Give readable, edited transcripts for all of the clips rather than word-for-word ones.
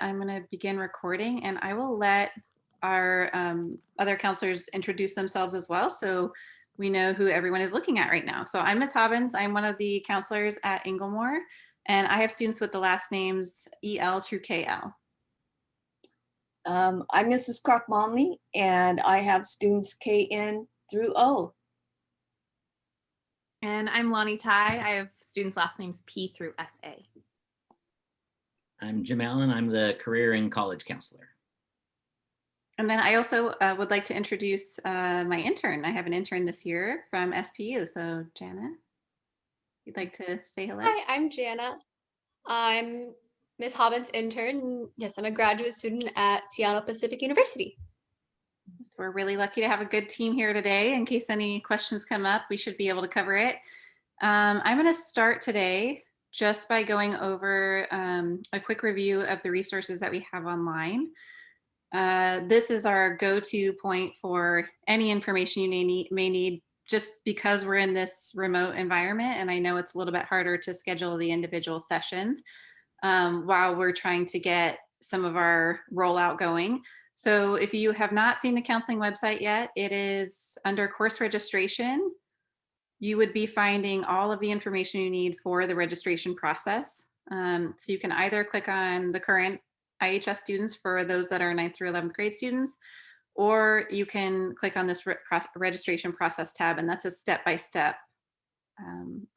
I'm going to begin recording and I will let our other counselors introduce themselves as well so we know who everyone is looking at right now. So I'm Ms. Hobbins. I'm one of the counselors at Inglemoor, and I have students with the last names EL through KL. I'm Mrs. Kroc-Malmney, and I have students KN through O. And I'm Lonnie Tai. I have students' last names P through SA. I'm Jim Allen. I'm the career and college counselor. And then I also would like to introduce my intern. I have an intern this year from SPU. So Jana, you'd like to say hello? Hi, I'm Jana. I'm Ms. Hobbins' intern. Yes, I'm a graduate student at Seattle Pacific University. So we're really lucky to have a good team here today. In case any questions come up, we should be able to cover it. I'm going to start today just by going over a quick review of the resources that we have online. This is our go-to point for any information you may need just because we're in this remote environment, and I know it's a little bit harder to schedule the individual sessions while we're trying to get some of our rollout going. So if you have not seen the counseling website yet, it is under course registration. You would be finding all of the information you need for the registration process. So you can either click on the current IHS students for those that are 9th through 11th grade students, or you can click on this registration process tab, and that's a step-by-step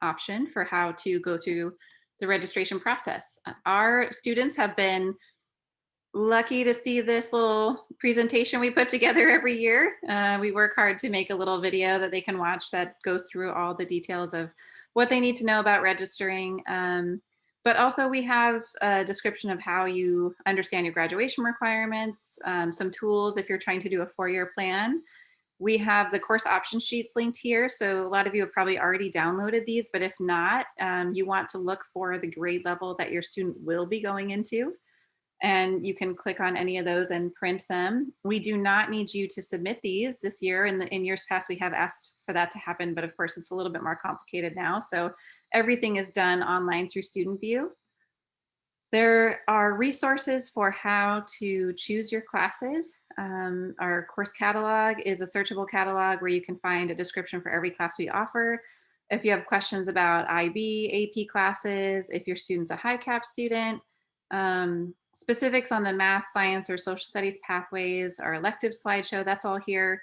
option for how to go through the registration process. Our students have been lucky to see this little presentation we put together every year. We work hard to make a little video that they can watch that goes through all the details of what they need to know about registering. But also we have a description of how you understand your graduation requirements, some tools if you're trying to do a 4-year plan. We have the course option sheets linked here. So a lot of you have probably already downloaded these, but if not, you want to look for the grade level that your student will be going into. And you can click on any of those and print them. We do not need you to submit these this year. In years past, we have asked for that to happen, but of course it's a little bit more complicated now. So everything is done online through Student View. There are resources for how to choose your classes. Our course catalog is a searchable catalog where you can find a description for every class we offer. If you have questions about IB, AP classes, if your student's a high cap student, specifics on the math, science, or social studies pathways, our elective slideshow, that's all here.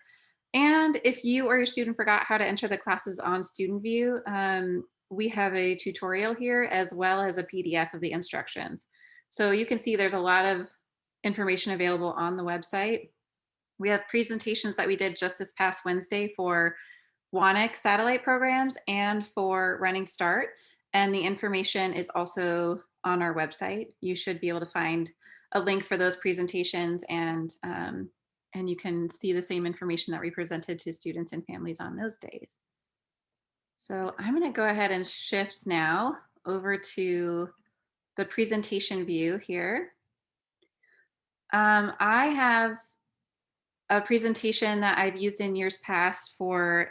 And if you or your student forgot how to enter the classes on Student View, we have a tutorial here as well as a PDF of the instructions. So you can see there's a lot of information available on the website. We have presentations that we did just this past Wednesday for WANIC satellite programs and for Running Start. And the information is also on our website. You should be able to find a link for those presentations, and you can see the same information that we presented to students and families on those days. So I'm going to go ahead and shift now over to the presentation view here. I have a presentation that I've used in years past for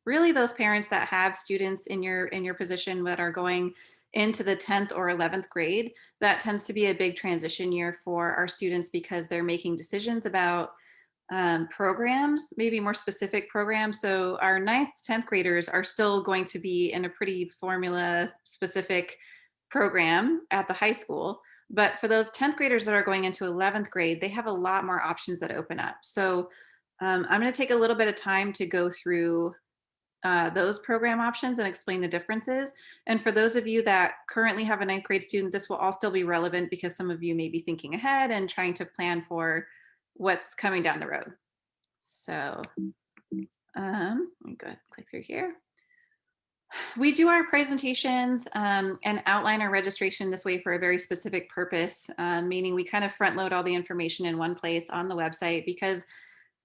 really those parents that have students in your position that are going into the 10th or 11th grade. That tends to be a big transition year for our students because they're making decisions about programs, maybe more specific programs. So our 9th, 10th graders are still going to be in a pretty formula specific program at the high school. But for those 10th graders that are going into 11th grade, they have a lot more options that open up. So I'm going to take a little bit of time to go through those program options and explain the differences. And for those of you that currently have a 9th grade student, this will all still be relevant because some of you may be thinking ahead and trying to plan for what's coming down the road. So let me go click through here. We do our presentations and outline our registration this way for a very specific purpose, meaning we kind of front load all the information in one place on the website because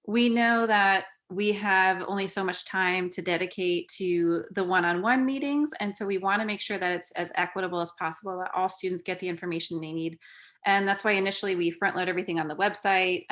we know that we have only so much time to dedicate to the one-on-one meetings. And so we want to make sure that it's as equitable as possible, that all students get the information they need. And that's why initially we front load everything on the website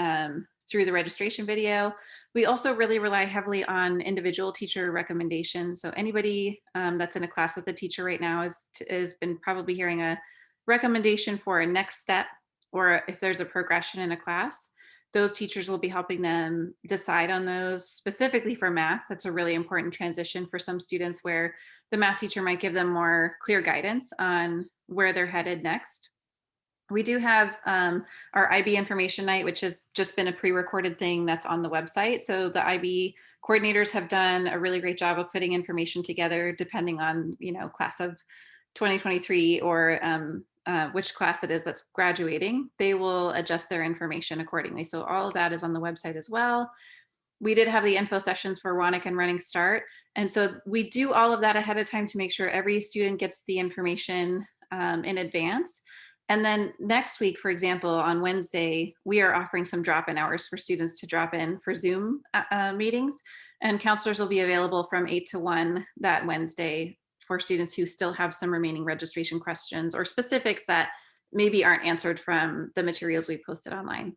through the registration video. We also really rely heavily on individual teacher recommendations. So anybody that's in a class with a teacher right now has been probably hearing a recommendation for a next step or if there's a progression in a class, those teachers will be helping them decide on those specifically for math. That's a really important transition for some students where the math teacher might give them more clear guidance on where they're headed next. We do have our IB information night, which has just been a pre-recorded thing that's on the website. So the IB coordinators have done a really great job of putting information together depending on, class of 2023 or which class it is that's graduating. They will adjust their information accordingly. So all of that is on the website as well. We did have the info sessions for WANIC and Running Start. And so we do all of that ahead of time to make sure every student gets the information in advance. And then next week, for example, on Wednesday, we are offering some drop-in hours for students to drop in for Zoom meetings. And counselors will be available from 8 to 1 that Wednesday for students who still have some remaining registration questions or specifics that maybe aren't answered from the materials we posted online.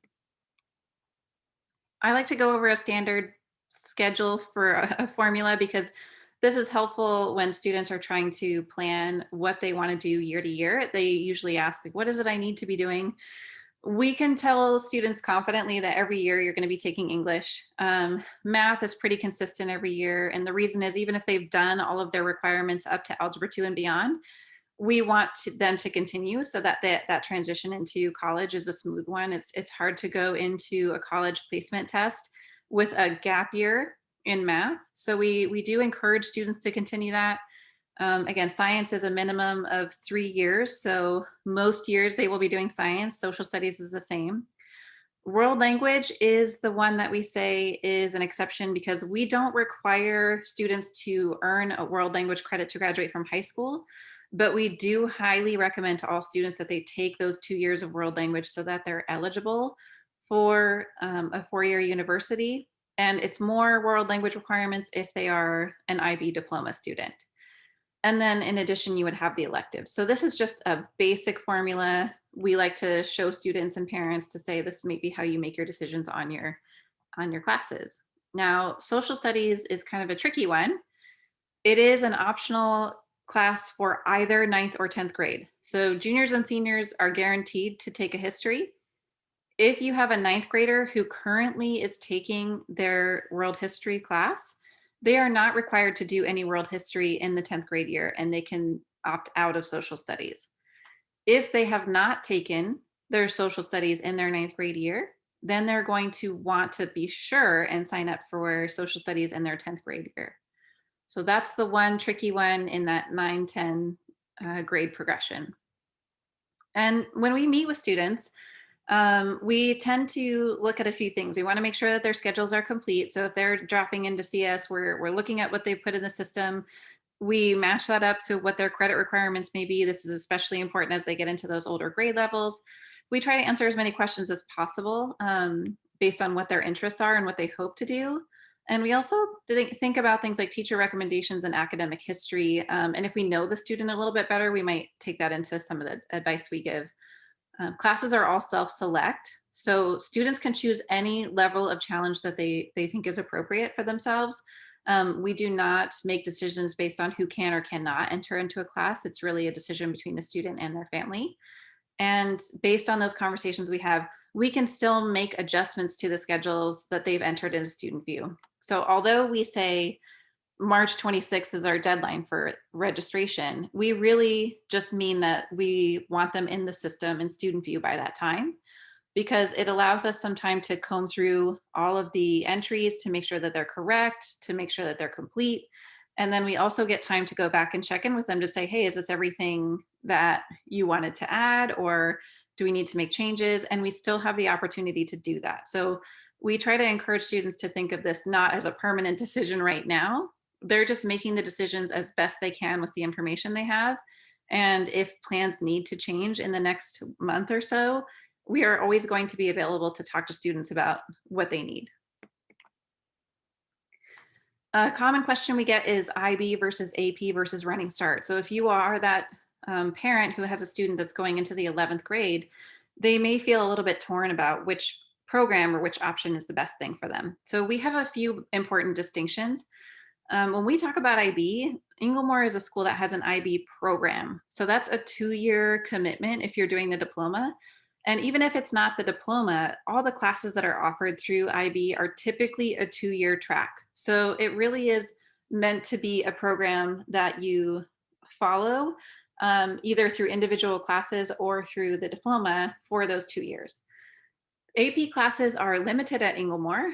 I like to go over a standard schedule for a formula because this is helpful when students are trying to plan what they want to do year to year. They usually ask, like, what is it I need to be doing? We can tell students confidently that every year you're going to be taking English. Math is pretty consistent every year. And the reason is even if they've done all of their requirements up to Algebra 2 and beyond, we want them to continue so that that transition into college is a smooth one. It's hard to go into a college placement test with a gap year in math. So we do encourage students to continue that. Again, science is a minimum of 3 years. So most years they will be doing science. Social studies is the same. World language is the one that we say is an exception because we don't require students to earn a world language credit to graduate from high school, but we do highly recommend to all students that they take those 2 years of world language so that they're eligible for a 4-year university. And it's more world language requirements if they are an IB diploma student. And then in addition, you would have the electives. So this is just a basic formula. We like to show students and parents to say this may be how you make your decisions on your classes. Now, social studies is kind of a tricky one. It is an optional class for either 9th or 10th grade. So juniors and seniors are guaranteed to take a history. If you have a 9th grader who currently is taking their world history class, they are not required to do any world history in the 10th grade year, and they can opt out of social studies. If they have not taken their social studies in their 9th grade year, then they're going to want to be sure and sign up for social studies in their 10th grade year. So that's the one tricky one in that 9-10 grade progression. And when we meet with students, we tend to look at a few things. We want to make sure that their schedules are complete. So if they're dropping in to see us, we're looking at what they put in the system. We match that up to what their credit requirements may be. This is especially important as they get into those older grade levels. We try to answer as many questions as possible based on what their interests are and what they hope to do. And we also think about things like teacher recommendations and academic history. And if we know the student a little bit better, we might take that into some of the advice we give. Classes are all self-select, so students can choose any level of challenge that they think is appropriate for themselves. We do not make decisions based on who can or cannot enter into a class. It's really a decision between the student and their family. And based on those conversations we have, we can still make adjustments to the schedules that they've entered into Student View. So although we say March 26th is our deadline for registration, we really just mean that we want them in the system in Student View by that time, because it allows us some time to comb through all of the entries to make sure that they're correct, to make sure that they're complete. And then we also get time to go back and check in with them to say, hey, is this everything that you wanted to add, or do we need to make changes? And we still have the opportunity to do that. So we try to encourage students to think of this not as a permanent decision right now. They're just making the decisions as best they can with the information they have. And if plans need to change in the next month or so, we are always going to be available to talk to students about what they need. A common question we get is IB versus AP versus Running Start. So if you are that parent who has a student that's going into the 11th grade, they may feel a little bit torn about which program or which option is the best thing for them. So we have a few important distinctions. When we talk about IB, Inglemoor is a school that has an IB program. So that's a 2-year commitment if you're doing the diploma. And even if it's not the diploma, all the classes that are offered through IB are typically a 2-year track. So it really is meant to be a program that you follow either through individual classes or through the diploma for those 2 years. AP classes are limited at Inglemoor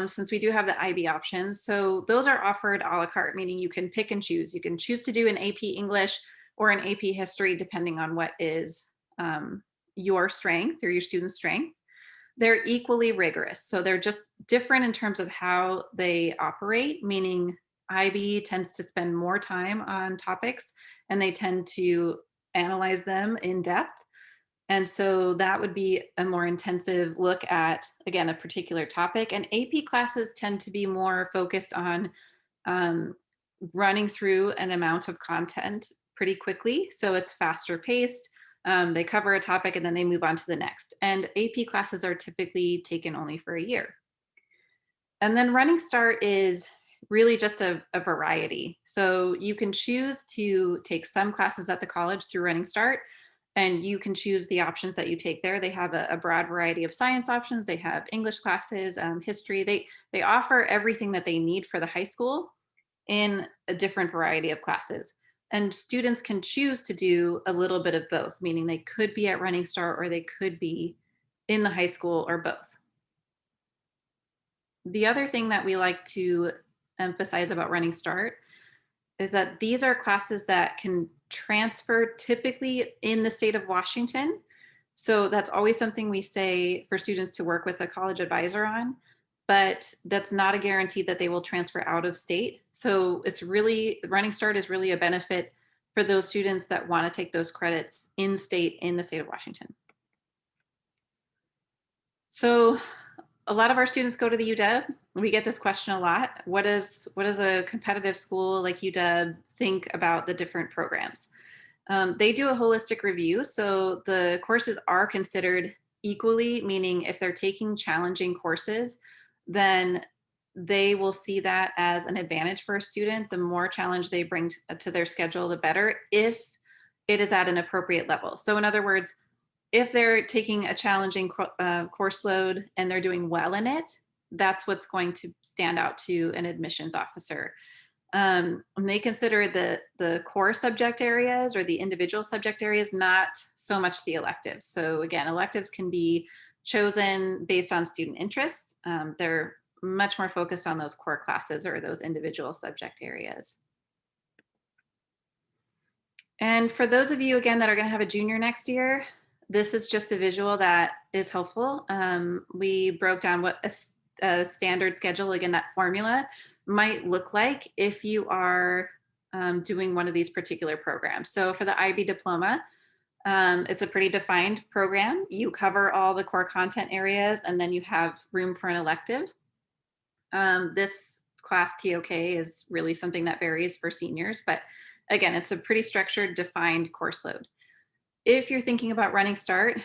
since we do have the IB options. So those are offered a la carte, meaning you can pick and choose. You can choose to do an AP English or an AP History, depending on what is your strength or your student's strength. They're equally rigorous. So they're just different in terms of how they operate, meaning IB tends to spend more time on topics and they tend to analyze them in depth. And so that would be a more intensive look at, again, a particular topic. And AP classes tend to be more focused on running through an amount of content pretty quickly. So it's faster paced. They cover a topic and then they move on to the next. And AP classes are typically taken only for a year. And then Running Start is really just a variety. So you can choose to take some classes at the college through Running Start, and you can choose the options that you take there. They have a broad variety of science options. They have English classes, history. They offer everything that they need for the high school in a different variety of classes. And students can choose to do a little bit of both, meaning they could be at Running Start or they could be in the high school or both. The other thing that we like to emphasize about Running Start is that these are classes that can transfer typically in the state of Washington. So that's always something we say for students to work with a college advisor on, but that's not a guarantee that they will transfer out of state. So it's really, Running Start is really a benefit for those students that want to take those credits in state, in the state of Washington. So a lot of our students go to the UW. We get this question a lot. What does a competitive school like UW think about the different programs? They do a holistic review. So the courses are considered equally, meaning if they're taking challenging courses, then they will see that as an advantage for a student. The more challenge they bring to their schedule, the better, if it is at an appropriate level. So in other words, if they're taking a challenging course load and they're doing well in it, that's what's going to stand out to an admissions officer. And they consider the core subject areas or the individual subject areas, not so much the electives. So again, electives can be chosen based on student interest. They're much more focused on those core classes or those individual subject areas. And for those of you, again, that are going to have a junior next year, this is just a visual that is helpful. We broke down what a standard schedule, again, that formula might look like if you are doing one of these particular programs. So for the IB diploma, it's a pretty defined program. You cover all the core content areas and then you have room for an elective. This class TOK is really something that varies for seniors, but again, it's a pretty structured, defined course load. If you're thinking about Running Start,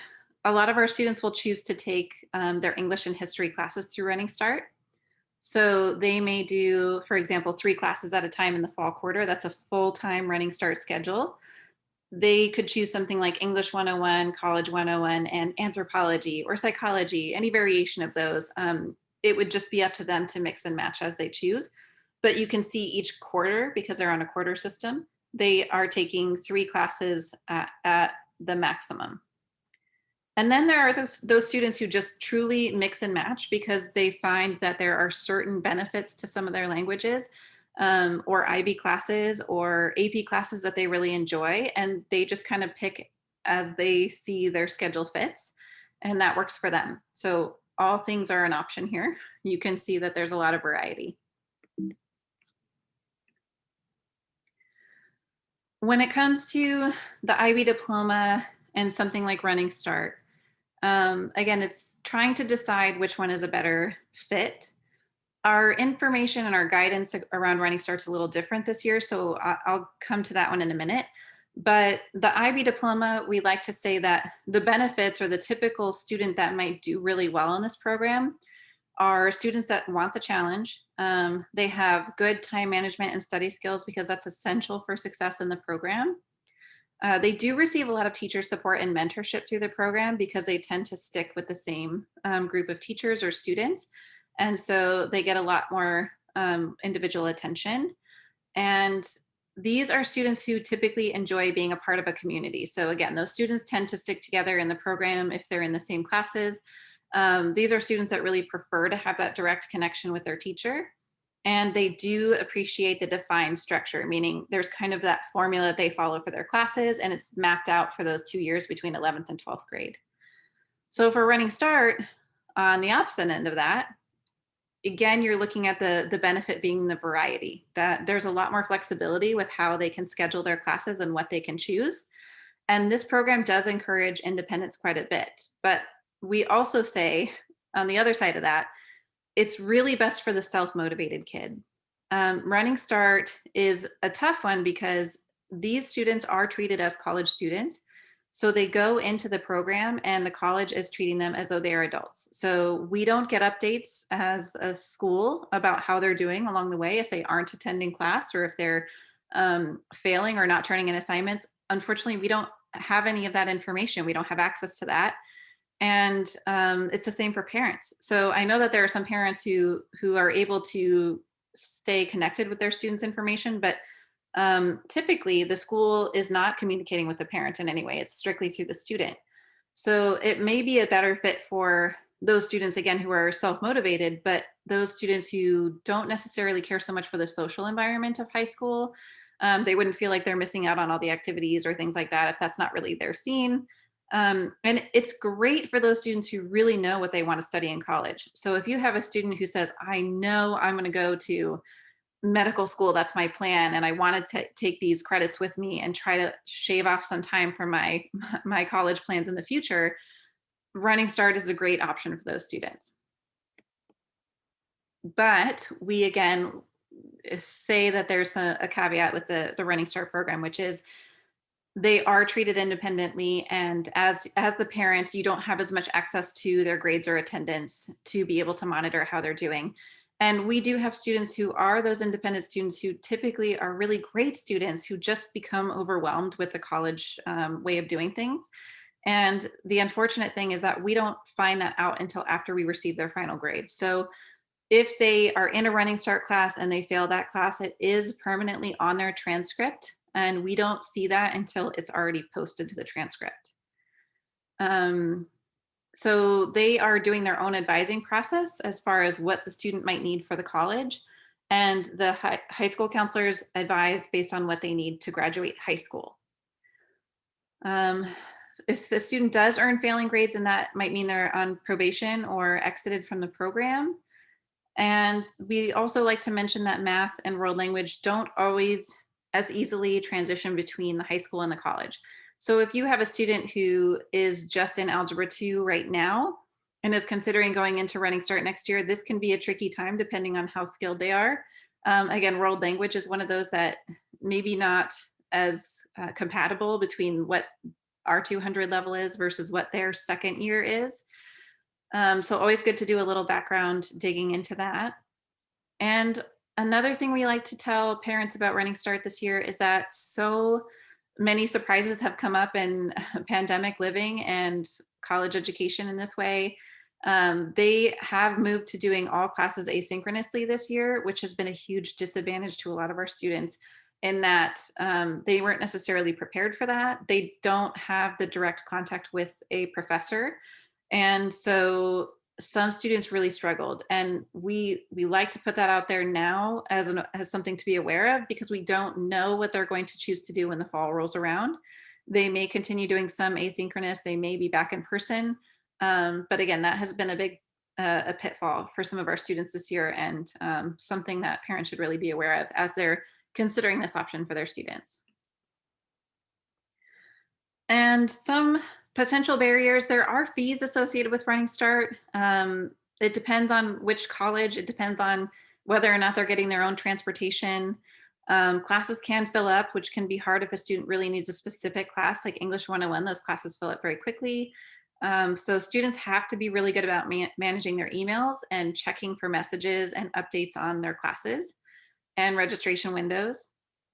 a lot of our students will choose to take their English and history classes through Running Start. So they may do, for example, 3 classes at a time in the fall quarter. That's a full-time Running Start schedule. They could choose something like English 101, College 101, and anthropology or psychology, any variation of those. It would just be up to them to mix and match as they choose. But you can see each quarter, because they're on a quarter system, they are taking 3 classes at the maximum. And then there are those students who just truly mix and match because they find that there are certain benefits to some of their languages or IB classes or AP classes that they really enjoy. And they just kind of pick as they see their schedule fits, and that works for them. So all things are an option here. You can see that there's a lot of variety. When it comes to the IB diploma and something like Running Start, again, it's trying to decide which one is a better fit. Our information and our guidance around Running Start's a little different this year, so I'll come to that one in a minute. But the IB diploma, we like to say that the benefits or the typical student that might do really well in this program are students that want the challenge. They have good time management and study skills because that's essential for success in the program. They do receive a lot of teacher support and mentorship through the program because they tend to stick with the same group of teachers or students. And so they get a lot more individual attention. And these are students who typically enjoy being a part of a community. So again, those students tend to stick together in the program if they're in the same classes. These are students that really prefer to have that direct connection with their teacher. And they do appreciate the defined structure, meaning there's kind of that formula that they follow for their classes, and it's mapped out for those 2 years between 11th and 12th grade. So for Running Start, on the opposite end of that, again, you're looking at the benefit being the variety, that there's a lot more flexibility with how they can schedule their classes and what they can choose. And this program does encourage independence quite a bit. But we also say on the other side of that, it's really best for the self-motivated kid. Running Start is a tough one because these students are treated as college students. So they go into the program and the college is treating them as though they are adults. So we don't get updates as a school about how they're doing along the way if they aren't attending class or if they're failing or not turning in assignments. Unfortunately, we don't have any of that information. We don't have access to that. And it's the same for parents. So I know that there are some parents who are able to stay connected with their students' information, but typically the school is not communicating with the parent in any way. It's strictly through the student. So it may be a better fit for those students, again, who are self-motivated, but those students who don't necessarily care so much for the social environment of high school, they wouldn't feel like they're missing out on all the activities or things like that if that's not really their scene. And it's great for those students who really know what they want to study in college. So if you have a student who says, I know I'm going to go to medical school, that's my plan, and I want to take these credits with me and try to shave off some time from my college plans in the future, Running Start is a great option for those students. But we again say that there's a caveat with the Running Start program, which is they are treated independently, and as the parents, you don't have as much access to their grades or attendance to be able to monitor how they're doing. And we do have students who are those independent students who typically are really great students who just become overwhelmed with the college way of doing things. And the unfortunate thing is that we don't find that out until after we receive their final grade. So if they are in a Running Start class and they fail that class, it is permanently on their transcript. And we don't see that until it's already posted to the transcript. So they are doing their own advising process as far as what the student might need for the college. And the high school counselors advise based on what they need to graduate high school. If the student does earn failing grades, then that might mean they're on probation or exited from the program. And we also like to mention that math and world language don't always as easily transition between the high school and the college. So if you have a student who is just in Algebra 2 right now and is considering going into Running Start next year, this can be a tricky time depending on how skilled they are. Again, world language is one of those that maybe not as compatible between what our 200 level is versus what their second year is. So always good to do a little background digging into that. And another thing we like to tell parents about Running Start this year is that so many surprises have come up in pandemic living and college education in this way. They have moved to doing all classes asynchronously this year, which has been a huge disadvantage to a lot of our students in that they weren't necessarily prepared for that. They don't have the direct contact with a professor. And so some students really struggled, and we like to put that out there now as something to be aware of, because we don't know what they're going to choose to do when the fall rolls around. They may continue doing some asynchronous, they may be back in person, but again, that has been a big a pitfall for some of our students this year, and something that parents should really be aware of as they're considering this option for their students. And some potential barriers, there are fees associated with Running Start. It depends on which college, it depends on whether or not they're getting their own transportation. Classes can fill up, which can be hard if a student really needs a specific class like English 101, those classes fill up very quickly. So students have to be really good about managing their emails and checking for messages and updates on their classes and registration windows.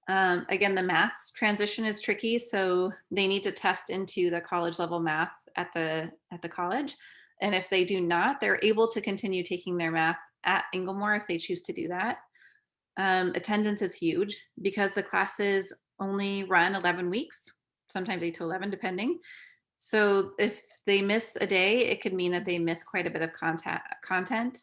Again, the math transition is tricky, so they need to test into the college level math at the college. And if they do not, they're able to continue taking their math at Inglemoor if they choose to do that. Attendance is huge because the classes only run 11 weeks, sometimes 8 to 11, depending. So if they miss a day, it could mean that they miss quite a bit of content.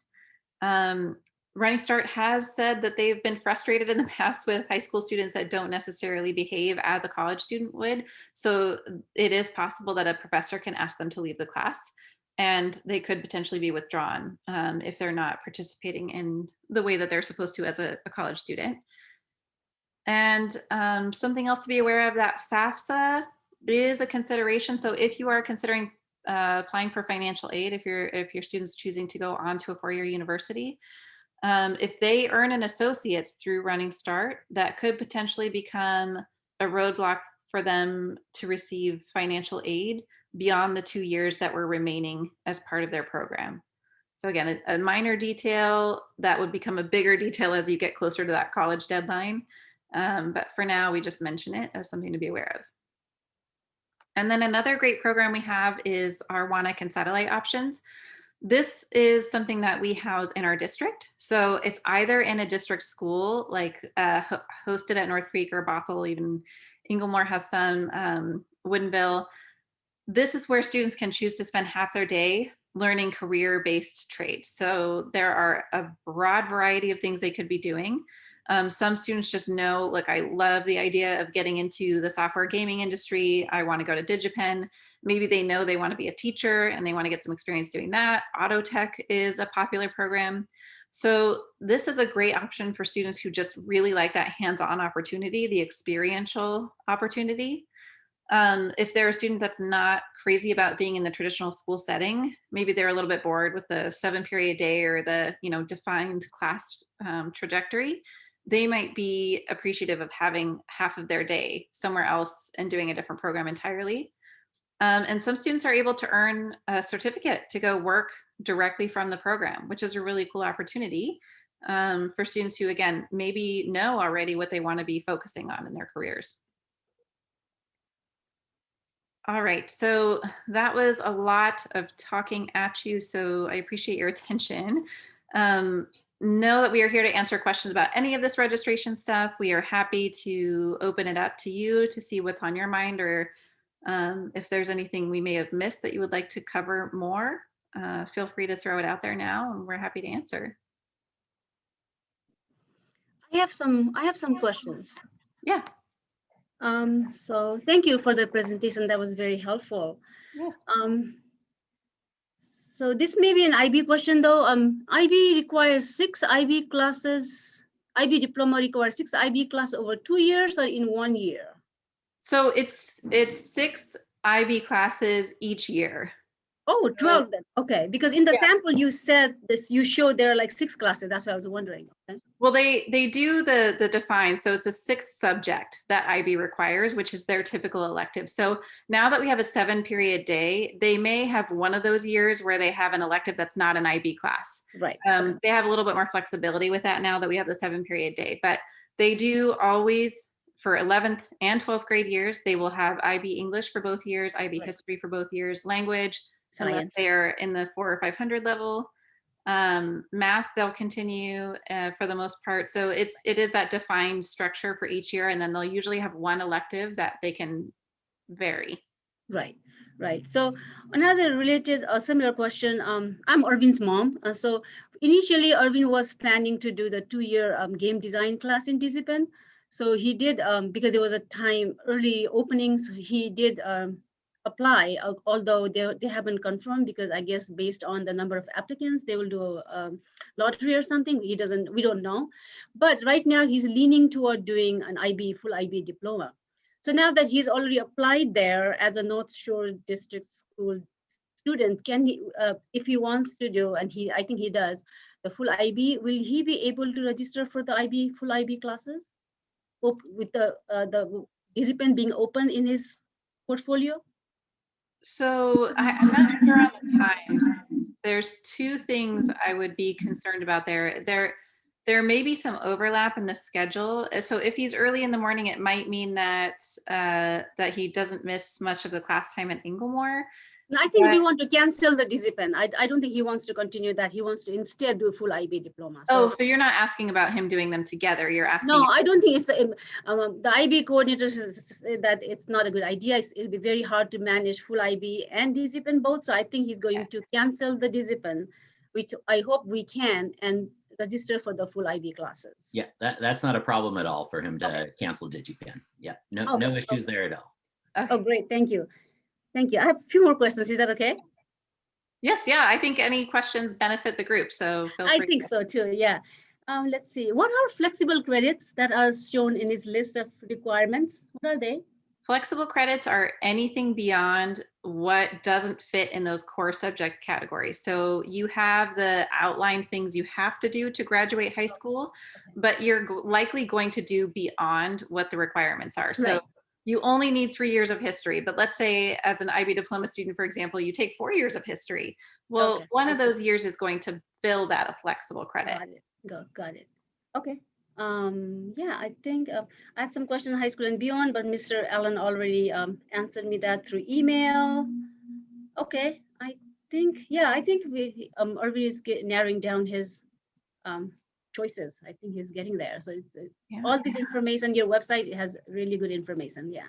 Um, Running Start has said that they've been frustrated in the past with high school students that don't necessarily behave as a college student would. So it is possible that a professor can ask them to leave the class and they could potentially be withdrawn if they're not participating in the way that they're supposed to as a college student. And something else to be aware of, that FAFSA is a consideration. So if you are considering applying for financial aid, if your student's choosing to go on to a four-year university, if they earn an associate's through Running Start, that could potentially become a roadblock for them to receive financial aid beyond the 2 years that were remaining as part of their program. So again, a minor detail that would become a bigger detail as you get closer to that college deadline. But for now, we just mention it as something to be aware of. And then another great program we have is our WANIC and satellite options. This is something that we house in our district. So it's either in a district school, like hosted at North Creek or Bothell, even Inglemoor has some, Woodinville. This is where students can choose to spend half their day learning career-based trades. So there are a broad variety of things they could be doing. Some students just know, look, I love the idea of getting into the software gaming industry. I want to go to DigiPen. Maybe they know they want to be a teacher and they want to get some experience doing that. Auto tech is a popular program. So this is a great option for students who just really like that hands-on opportunity, the experiential opportunity. If they're a student that's not crazy about being in the traditional school setting, maybe they're a little bit bored with the 7-period day or the defined class trajectory, they might be appreciative of having half of their day somewhere else and doing a different program entirely. And some students are able to earn a certificate to go work directly from the program, which is a really cool opportunity for students who, again, maybe know already what they want to be focusing on in their careers. All right, so that was a lot of talking at you, so I appreciate your attention. Know that we are here to answer questions about any of this registration stuff. We are happy to open it up to you to see what's on your mind, or if there's anything we may have missed that you would like to cover more, feel free to throw it out there now and we're happy to answer. I have some questions. Yeah. So thank you for the presentation. That was very helpful. Yes. So this may be an IB question though. IB requires 6 IB classes. IB diploma requires 6 IB classes over 2 years or in 1 year? So it's 6 IB classes each year. Oh, So, 12 then. Okay, because in the sample you said this, you showed there are like 6 classes. That's why I was wondering. Okay. well, they do the define. So it's a 6th subject that IB requires, which is their typical elective. So now that we have a 7-period day, they may have one of those years where they have an elective that's not an IB class. Right. They have a little bit more flexibility with that now that we have the 7-period day, but they do always, for 11th and 12th grade years, they will have IB English for both years, IB Right. history for both years, language, unless Science. they're in the 400 or 500 level. Math, they'll continue for the most part. So it is that defined structure for each year, and then they'll usually have one elective that they can vary. Right, right. So another related, similar question. I'm Irvin's mom. So initially, Irvin was planning to do the 2-year game design class in DigiPen. So he did, because there was a time early openings, he did apply, although they haven't confirmed, because I guess based on the number of applicants, they will do a lottery or something. We don't know. But right now he's leaning toward doing an full IB diploma. So now that he's already applied there as a North Shore District School student, can he, if he wants to do, and I think he does, the full IB, will he be able to register for the full IB classes with the DigiPen being open in his portfolio? So I'm not sure on the times. There's 2 things I would be concerned about there. There may be some overlap in the schedule. So if he's early in the morning, it might mean that that he doesn't miss much of the class time at Inglemoor. No, I think we But- want to cancel the discipline. I don't think he wants to continue that. He wants to instead do a full IB diploma. Oh, so you're not asking about him doing them together. You're asking. No, I don't think it's the IB coordinator says that it's not a good idea. It'll be very hard to manage full IB and discipline both. So I think he's going to cancel the discipline, which I hope we can, and register for the full IB classes. Yeah, that's not a problem at all for him to cancel DigiPen. Yeah, no Okay, issues there at all. Oh, great. Thank you. Thank you. I have a few more questions. Is that okay? Yes, yeah. I think any questions benefit the group. So feel free. I think so too. Yeah. Let's see. What are flexible credits that are shown in his list of requirements? What are they? Flexible credits are anything beyond what doesn't fit in those core subject categories. So you have the outlined things you have to do to graduate high school, but you're likely going to do beyond what the requirements are. So Right. you only need 3 years of history, but let's say as an IB diploma student, for example, you take 4 years of history. Well, Okay, one I of see. those years is going to fill that a flexible credit. Got it. Got it. Okay. Yeah, I think I had some questions on high school and beyond, but Mr. Allen already answered me that through email. Okay, I think we Irvin is narrowing down his choices. I think he's getting there. So it's, Yeah. all this information, your website has really good information. Yeah.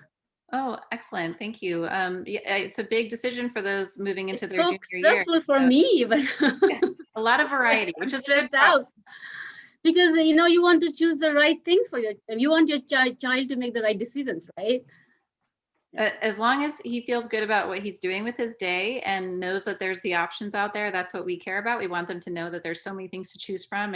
Oh, excellent. Thank you. Yeah, it's a big decision for those moving into It's their so junior year. stressful for So me, but a lot of variety, I'm which is stressed good. out because you want to choose the right things for you want your child to make the right decisions, right? As long as he feels good about what he's doing with his day and knows that there's the options out there, that's what we care about. We want them to know that there's so many things to choose from,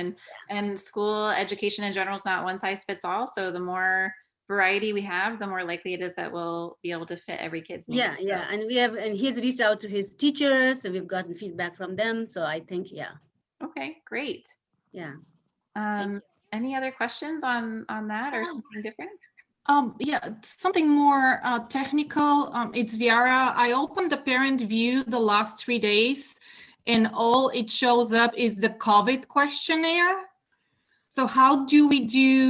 and school education in general is not one size fits all. So the more variety we have, the more likely it is that we'll be able to fit every kid's needs. Yeah, and he's reached out to his teachers, so we've gotten feedback from them. So I think, yeah, Okay, great. yeah. Any other questions on that or something different? Yeah, something more technical. It's Viara. I opened the parent view the last 3 days, and all it shows up is the COVID questionnaire. So how do we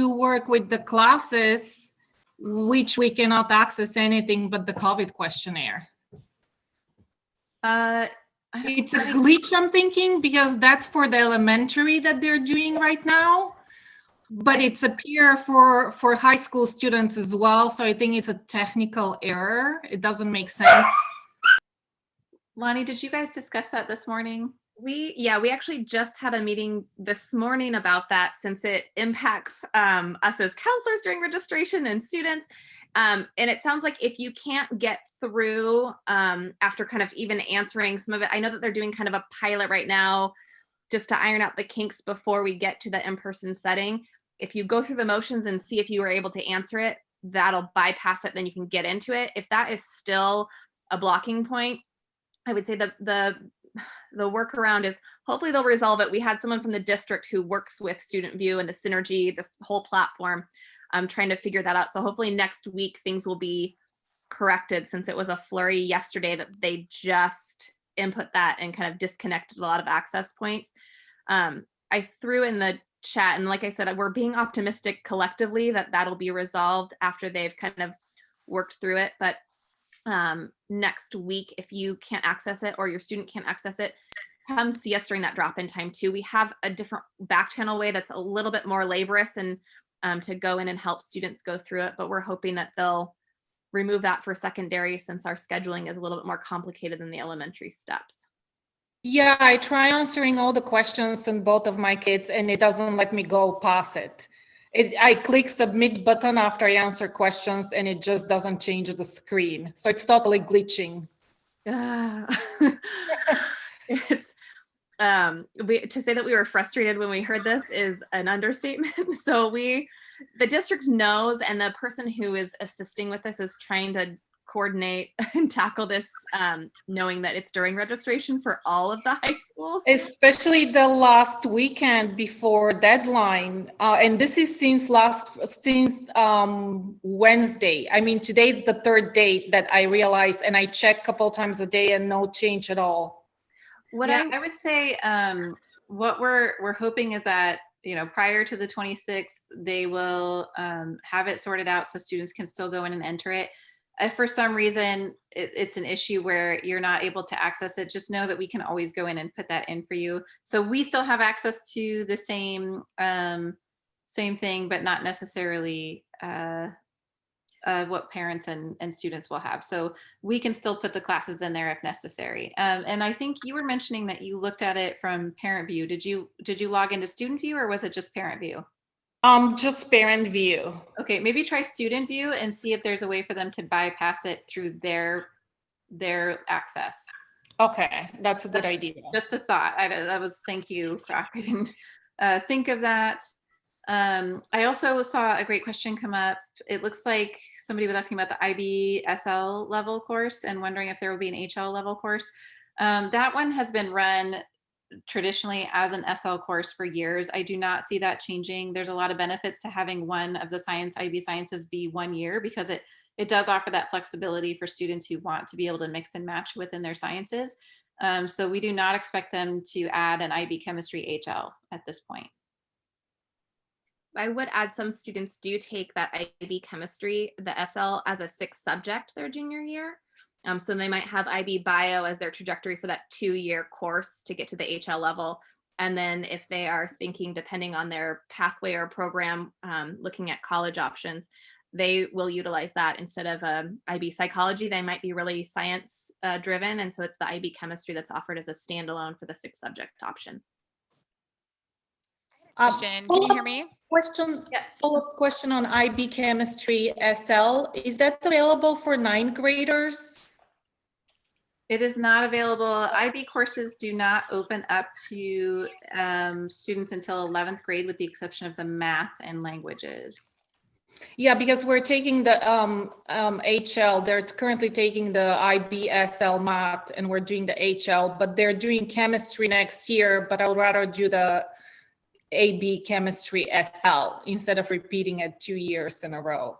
work with the classes, which we cannot access anything but the COVID questionnaire? It's a glitch, I'm thinking, because that's for the elementary that they're doing right now. But it's a peer for high school students as well. So I think it's a technical error. It doesn't make sense. Lonnie, did you guys discuss that this morning? We actually just had a meeting this morning about that, since it impacts us as counselors during registration and students. And it sounds like if you can't get through after kind of even answering some of it, I know that they're doing kind of a pilot right now just to iron out the kinks before we get to the in-person setting. If you go through the motions and see if you were able to answer it, that'll bypass it, then you can get into it. If that is still a blocking point, I would say the workaround is hopefully they'll resolve it. We had someone from the district who works with Student View and the Synergy, this whole platform, trying to figure that out. So hopefully next week things will be corrected, since it was a flurry yesterday that they just input that and kind of disconnected a lot of access points. I threw in the chat, and like I said, we're being optimistic collectively that that'll be resolved after they've kind of worked through it. But next week, if you can't access it or your student can't access it, come see us during that drop-in time too. We have a different back channel way that's a little bit more laborious and to go in and help students go through it, but we're hoping that they'll remove that for secondary, since our scheduling is a little bit more complicated than the elementary steps. Yeah, I try answering all the questions on both of my kids, and it doesn't let me go past it. I click submit button after I answer questions, and it just doesn't change the screen. So it's totally glitching. It's to say that we were frustrated when we heard this is an understatement. So the district knows, and the person who is assisting with this is trying to coordinate and tackle this, knowing that it's during registration for all of the high schools. Especially the last weekend before deadline. And this is since Wednesday. I mean, today's the third day that I realized, and I check a couple times a day and no change at all. What I would say, what we're hoping is that prior to the 26th, they will have it sorted out so students can still go in and enter it. If for some reason it's an issue where you're not able to access it, just know that we can always go in and put that in for you. So we still have access to the same thing, but not necessarily what parents and students will have. So we can still put the classes in there if necessary. And I think you were mentioning that you looked at it from parent view. Did you log into student view, or was it just parent view? Just parent view. Okay, maybe try student view and see if there's a way for them to bypass it through their access. Okay, that's a good idea. Just a thought. Thank you, Croc. I didn't think of that. I also saw a great question come up. It looks like somebody was asking about the IB-SL level course and wondering if there will be an HL level course. That one has been run traditionally as an SL course for years. I do not see that changing. There's a lot of benefits to having one of the IB sciences be 1 year, because it does offer that flexibility for students who want to be able to mix and match within their sciences. So we do not expect them to add an IB chemistry HL at this point. I would add some students do take that IB chemistry, the SL, as a 6th subject their junior year. So they might have IB bio as their trajectory for that 2-year course to get to the HL level. And then if they are thinking, depending on their pathway or program, looking at college options, they will utilize that instead of IB psychology. They might be really science driven. And so it's the IB chemistry that's offered as a standalone for the 6th subject option. Question, can you hear me? Follow-up question on IB chemistry SL. Is that available for 9th graders? It is not available. IB courses do not open up to students until 11th grade, with the exception of the math and languages. Yeah, because we're taking the HL. They're currently taking the IB SL math, and we're doing the HL, but they're doing chemistry next year. But I would rather do the AB chemistry SL instead of repeating it 2 years in a row.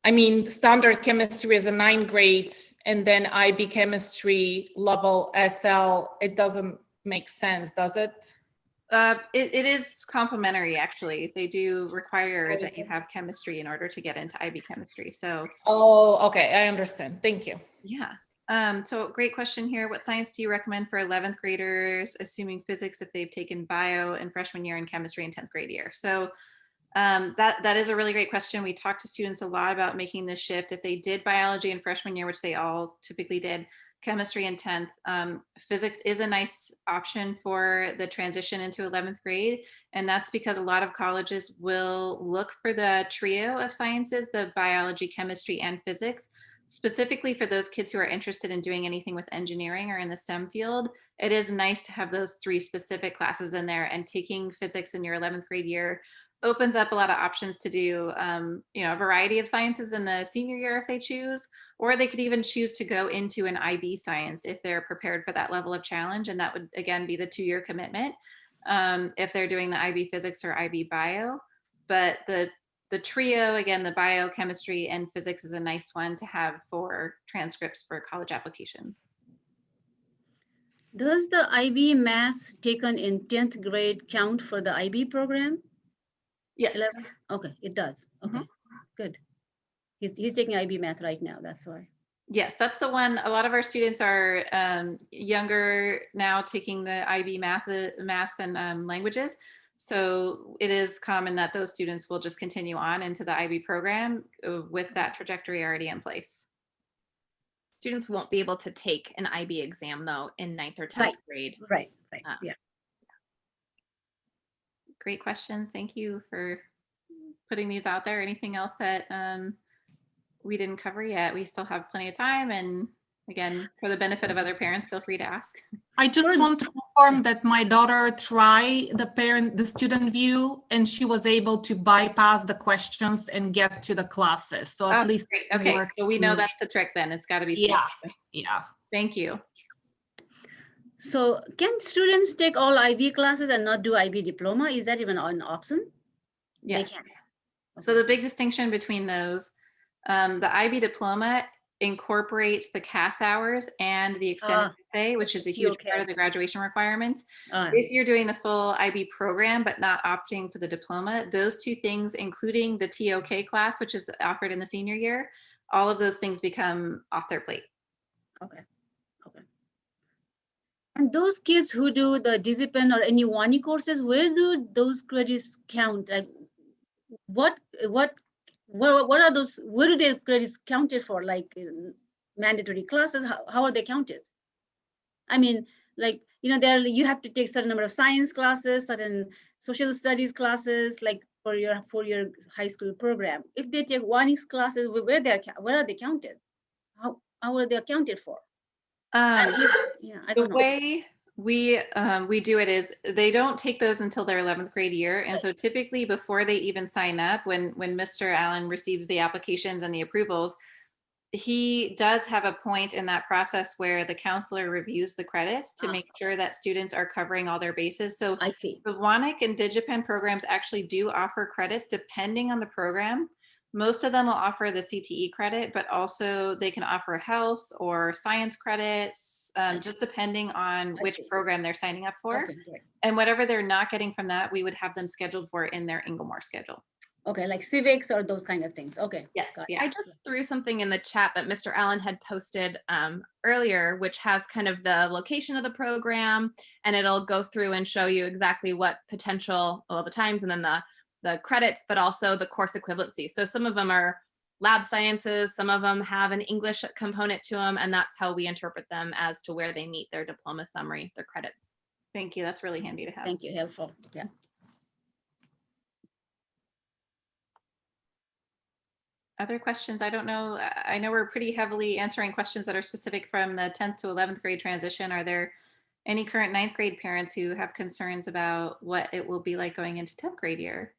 I mean, standard chemistry is a 9th grade, and then IB chemistry level SL. It doesn't make sense, does it? It is complementary, actually. They do require that you have chemistry in order to get into IB chemistry. So. Oh, okay, I understand. Thank you. Yeah. So great question here. What science do you recommend for 11th graders, assuming physics, if they've taken bio in freshman year and chemistry in 10th grade year? So that is a really great question. We talked to students a lot about making this shift. If they did biology in freshman year, which they all typically did, chemistry in 10th, physics is a nice option for the transition into 11th grade. And that's because a lot of colleges will look for the trio of sciences, the biology, chemistry, and physics. Specifically for those kids who are interested in doing anything with engineering or in the STEM field, it is nice to have those 3 specific classes in there, and taking physics in your 11th grade year opens up a lot of options to do a variety of sciences in the senior year if they choose, or they could even choose to go into an IB science if they're prepared for that level of challenge. And that would, again, be the 2-year commitment if they're doing the IB physics or IB bio. But the trio, again, the biochemistry and physics, is a nice one to have for transcripts for college applications. Does the IB math taken in 10th grade count for the IB program? Yes. 11? Okay, it does. Okay, good. He's taking IB math right now, that's why. Yes, that's the one. A lot of our students are younger now, taking the IB maths and languages. So it is common that those students will just continue on into the IB program with that trajectory already in place. Students won't be able to take an IB exam, though, in 9th or 10th grade. Right, yeah. Great questions. Thank you for putting these out there. Anything else that we didn't cover yet? We still have plenty of time. And again, for the benefit of other parents, feel free to ask. I just want to confirm that my daughter tried the student view, and she was able to bypass the questions and get to the classes. So at least great. Okay, so we know that's the trick then. It's got to be safe. Yeah. Thank you. So can students take all IB classes and not do IB diploma? Is that even an option? Yes. They can. So the big distinction between those, the IB diploma incorporates the CAS hours and the extended TSA, which is a huge part Okay. of the graduation requirements. Ah, If you're doing the full IB program, but not opting for the diploma, those two things, including the TOK class, which is offered in the senior year, all of those things become off their plate. okay. Okay. And those kids who do the Digipen or any WANI courses, where do those credits count? Like what are those, where do their credits counted for? Like mandatory classes, how are they counted? I mean, like, you know, there you have to take certain number of science classes, certain social studies classes, like for your high school program. If they take WANI classes, where are they counted? How are they accounted for? Yeah, I The don't know. way we do it is they don't take those until their 11th grade year. And so typically before they even sign up, when Mr. Allen receives the applications and the approvals, he does have a point in that process where the counselor reviews the credits to make sure that students are covering all their bases. So I see. the WANIC and DigiPen programs actually do offer credits depending on the program. Most of them will offer the CTE credit, but also they can offer health or science credits, just depending on which program they're signing up for. Okay, great. And whatever they're not getting from that, we would have them scheduled for in their Inglemoor schedule. Okay, like civics or those kind of things. Okay. Yes, got it. yeah. I just threw something in the chat that Mr. Allen had posted earlier, which has kind of the location of the program, and it'll go through and show you exactly what potential, well, the times and then the credits, but also the course equivalency. So some of them are lab sciences, some of them have an English component to them, and that's how we interpret them as to where they meet their diploma summary, their credits. Thank you. That's really handy to have. Thank you, helpful. Yeah. Other questions? I don't know. I know we're pretty heavily answering questions that are specific from the 10th to 11th grade transition. Are there any current 9th grade parents who have concerns about what it will be like going into 10th grade year?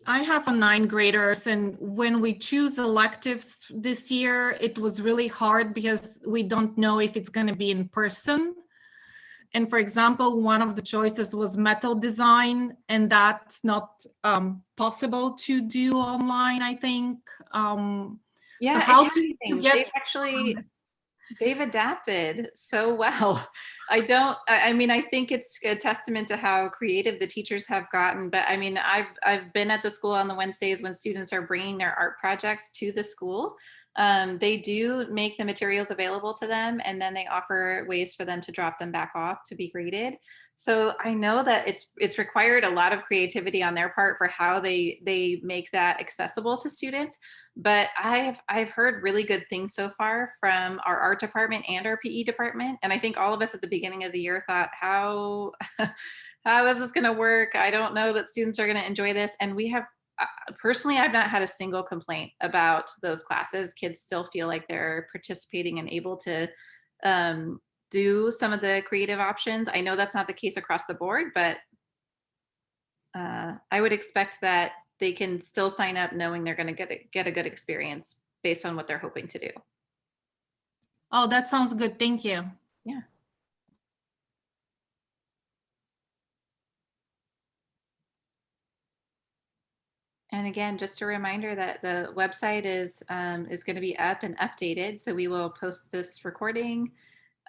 I have a 9th graders, and when we choose electives this year, it was really hard because we don't know if it's going to be in person. And for example, one of the choices was metal design, and that's not possible to do online, I think. Yeah, so how do you get they've adapted so well. I mean, I think it's a testament to how creative the teachers have gotten. But I mean, I've been at the school on the Wednesdays when students are bringing their art projects to the school. They do make the materials available to them, and then they offer ways for them to drop them back off to be graded. So I know that it's required a lot of creativity on their part for how they make that accessible to students. But I've heard really good things so far from our art department and our PE department. And I think all of us at the beginning of the year thought, how is this going to work? I don't know that students are going to enjoy this. And we have, personally, I've not had a single complaint about those classes. Kids still feel like they're participating and able to do some of the creative options. I know that's not the case across the board, but I would expect that they can still sign up knowing they're going to get a good experience based on what they're hoping to do. Oh, that sounds good. Thank you. Yeah. And again, just a reminder that the website is going to be up and updated. So we will post this recording.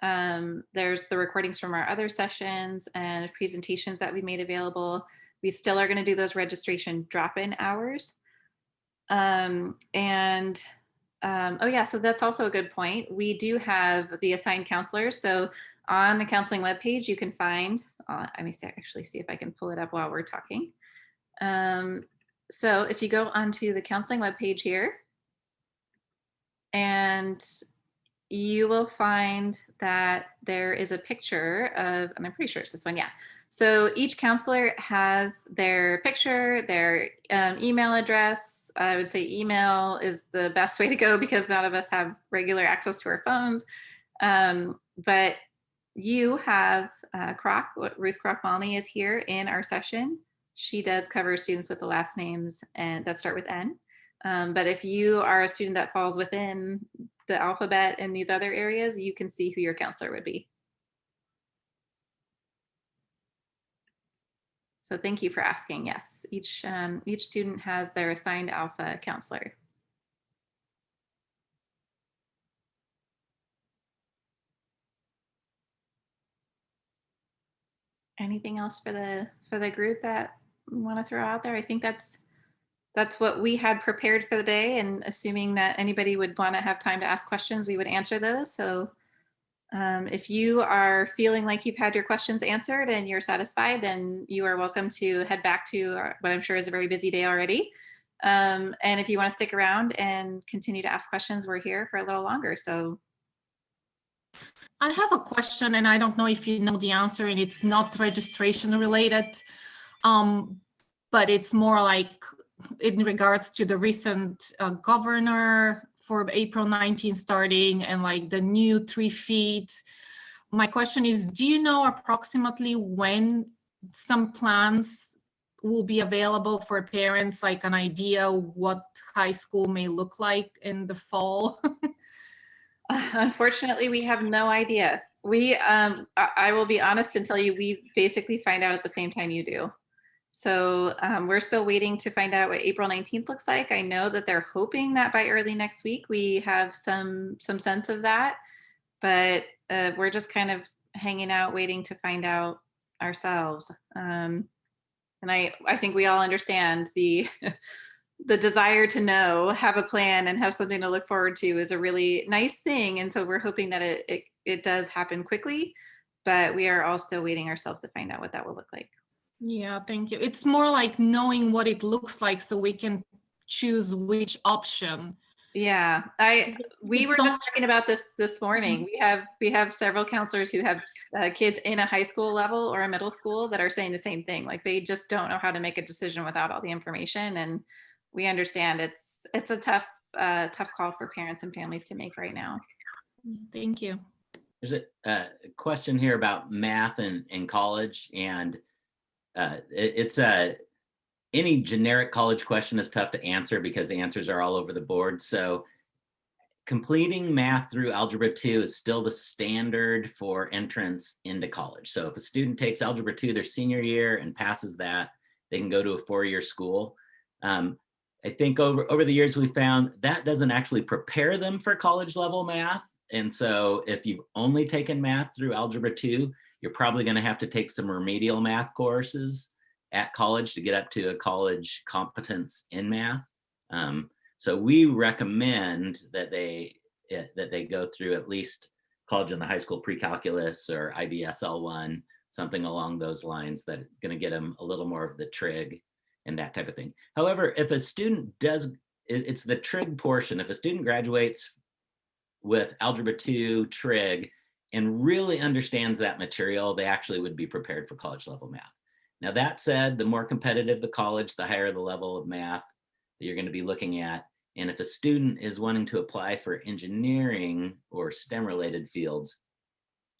There's the recordings from our other sessions and presentations that we made available. We still are going to do those registration drop-in hours. Oh yeah, so that's also a good point. We do have the assigned counselors. So on the counseling webpage, you can find, let me actually see if I can pull it up while we're talking. So if you go onto the counseling webpage here, and you will find that there is a picture of, and I'm pretty sure it's this one, yeah. So each counselor has their picture, their email address. I would say email is the best way to go because none of us have regular access to our phones. But you have Ruth Kroc-Malney is here in our session. She does cover students with the last names and that start with N. But if you are a student that falls within the alphabet in these other areas, you can see who your counselor would be. So thank you for asking. Yes, each student has their assigned alpha counselor. Anything else for the group that we want to throw out there? I think that's what we had prepared for the day, and assuming that anybody would want to have time to ask questions, we would answer those. So if you are feeling like you've had your questions answered and you're satisfied, then you are welcome to head back to what I'm sure is a very busy day already. And if you want to stick around and continue to ask questions, we're here for a little longer. So I have a question, and I don't know if you know the answer, and it's not registration related, but it's more like in regards to the recent governor for April 19 starting and like the new 3 feet. My question is, do you know approximately when some plans will be available for parents, like an idea what high school may look like in the fall? unfortunately, we have no idea. I will be honest and tell you, we basically find out at the same time you do. So we're still waiting to find out what April 19th looks like. I know that they're hoping that by early next week we have some sense of that, but we're just kind of hanging out, waiting to find out ourselves. And I think we all understand the the desire to know, have a plan, and have something to look forward to is a really nice thing. And so we're hoping that it does happen quickly, but we are all still waiting ourselves to find out what that will look like. Yeah, thank you. It's more like knowing what it looks like so we can choose which option. Yeah, we were just talking about this morning. We have several counselors who have kids in a high school level or a middle school that are saying the same thing. Like they just don't know how to make a decision without all the information, and we understand it's a tough call for parents and families to make right now. Thank you. There's a question here about math in college, and it's any generic college question is tough to answer because the answers are all over the board. So completing math through Algebra 2 is still the standard for entrance into college. So if a student takes Algebra 2 their senior year and passes that, they can go to a 4-year school. I think over the years, we found that doesn't actually prepare them for college level math. And so if you've only taken math through Algebra 2, you're probably going to have to take some remedial math courses at college to get up to a college competence in math. So we recommend that they go through at least college in the high school pre-calculus or IBSL 1, something along those lines that's going to get them a little more of the trig and that type of thing. However, if a student does, it's the trig portion. If a student graduates with Algebra 2 trig and really understands that material, they actually would be prepared for college level math. Now that said, the more competitive the college, the higher the level of math that you're going to be looking at. And if a student is wanting to apply for engineering or STEM related fields,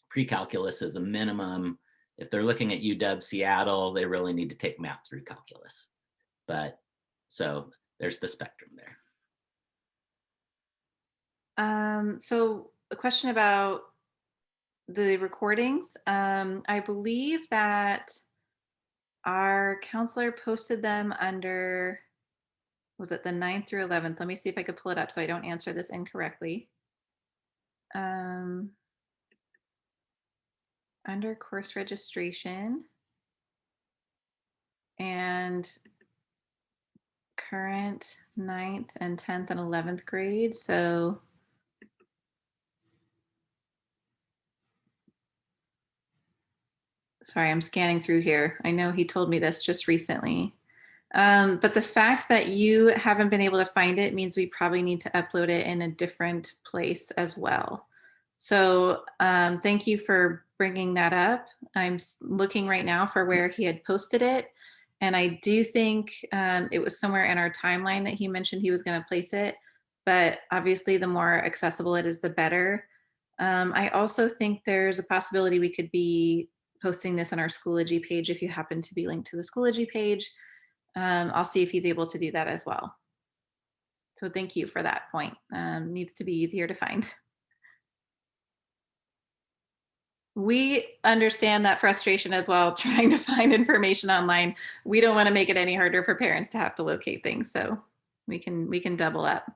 pre-calculus is a minimum. If they're looking at UW Seattle, they really need to take math through calculus. But so there's the spectrum there. So a question about the recordings. I believe that our counselor posted them under, was it the 9th through 11th? Let me see if I could pull it up so I don't answer this incorrectly. Under course registration and current 9th and 10th and 11th grade. So sorry, I'm scanning through here. I know he told me this just recently. But the fact that you haven't been able to find it means we probably need to upload it in a different place as well. So thank you for bringing that up. I'm looking right now for where he had posted it. And I do think it was somewhere in our timeline that he mentioned he was going to place it. But obviously, the more accessible it is, the better. I also think there's a possibility we could be posting this on our Schoology page if you happen to be linked to the Schoology page. I'll see if he's able to do that as well. So thank you for that point. Needs to be easier to find. We understand that frustration as well, trying to find information online. We don't want to make it any harder for parents to have to locate things, so we can double up.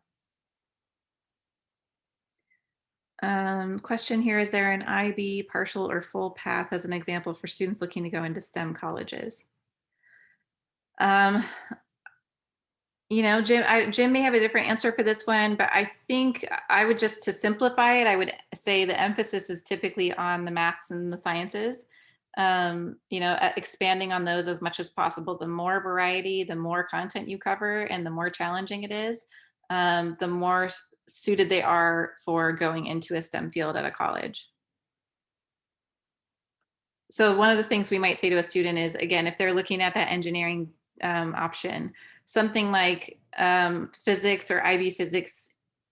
Question here, is there an IB partial or full path as an example for students looking to go into STEM colleges? You know, Jim may have a different answer for this one, but I think I would just, to simplify it, I would say the emphasis is typically on the maths and the sciences. You know, expanding on those as much as possible. The more variety, the more content you cover, and the more challenging it is, the more suited they are for going into a STEM field at a college. So one of the things we might say to a student is, again, if they're looking at that engineering option, something like physics or IB physics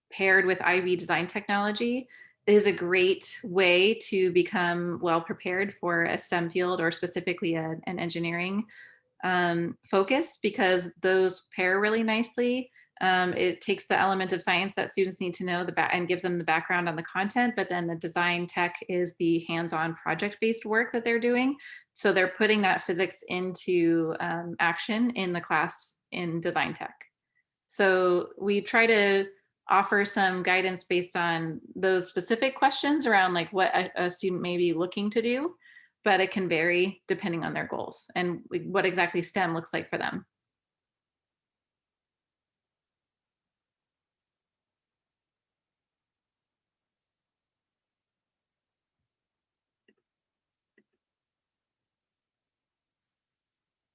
paired with IB design technology is a great way to become well prepared for a STEM field, or specifically an engineering focus, because those pair really nicely. It takes the element of science that students need to know and gives them the background on the content, but then the design tech is the hands-on project-based work that they're doing. So they're putting that physics into action in the class in design tech. So we try to offer some guidance based on those specific questions around like what a student may be looking to do, but it can vary depending on their goals and what exactly STEM looks like for them.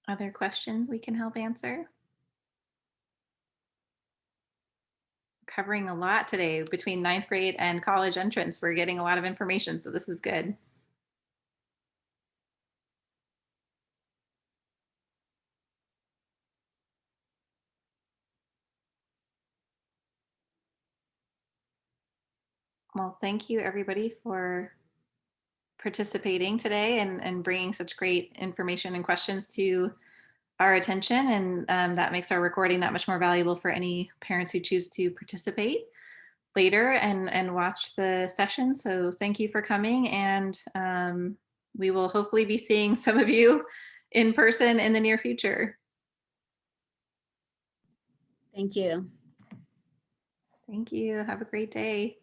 Other questions we can help answer? Covering a lot today between 9th grade and college entrance. We're getting a lot of information, so this is good. Well, thank you everybody for participating today and bringing such great information and questions to our attention. And that makes our recording that much more valuable for any parents who choose to participate later and watch the session. So thank you for coming, and we will hopefully be seeing some of you in person in the near future. Thank you. Thank you. Have a great day.